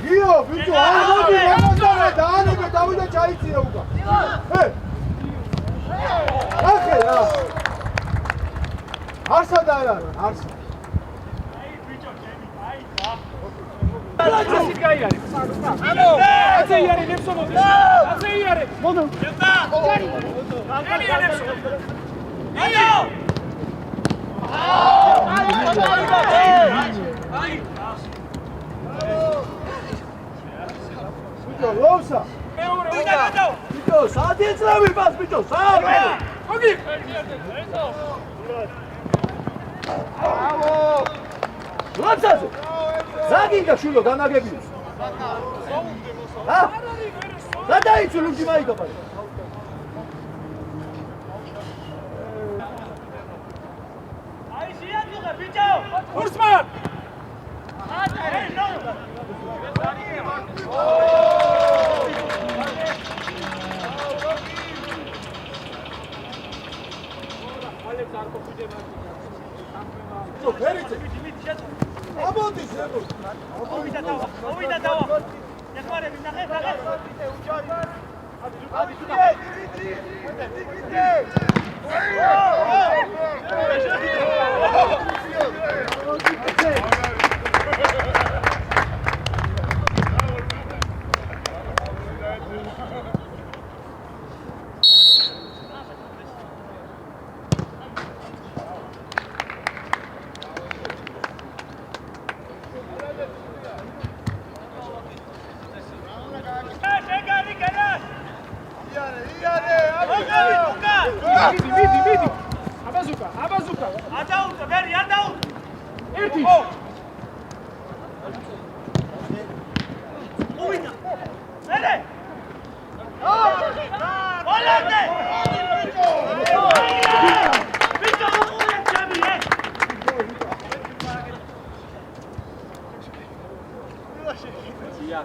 გიო, ბიჭო, ამოდი, ამოდი, დაანებე, დავიდა ჩაიწია უკან. ახე რა. არსა და არა, არსა. აი ბიჭო, ჩემი, აი რა. ასეთ გაიარე. ასე იარე ნებსონოდი. ასე იარე. მოდო. ჭეპა. გაგალია ნებსონოდი. აიო. აი. ბიჭო, ლოვსა. მეორე უნდა. ბიჭო, საათი ეცრავი მას, ბიჭო, საათი. მოგი. ბრავო. ლოცაზე. ზაგინდა შვილო განაგებიოს. რა დაიცულ უჯი მაიგობა. აი შეადგა ბიჭო. კურსმან. აი ნო. ალექს არ გოხუჯება. ბიჭო, ფერიце. ამოდი ზებო. მოვიდა დავა. ეხმარები ნახე. მიდი. აბაზუკა. ადაუწე, ვერი არ დაუწე. ერთი. მოვიდა. მერე. ოლანდე. ბიჭო, მოყოლე ჩემი, ზია.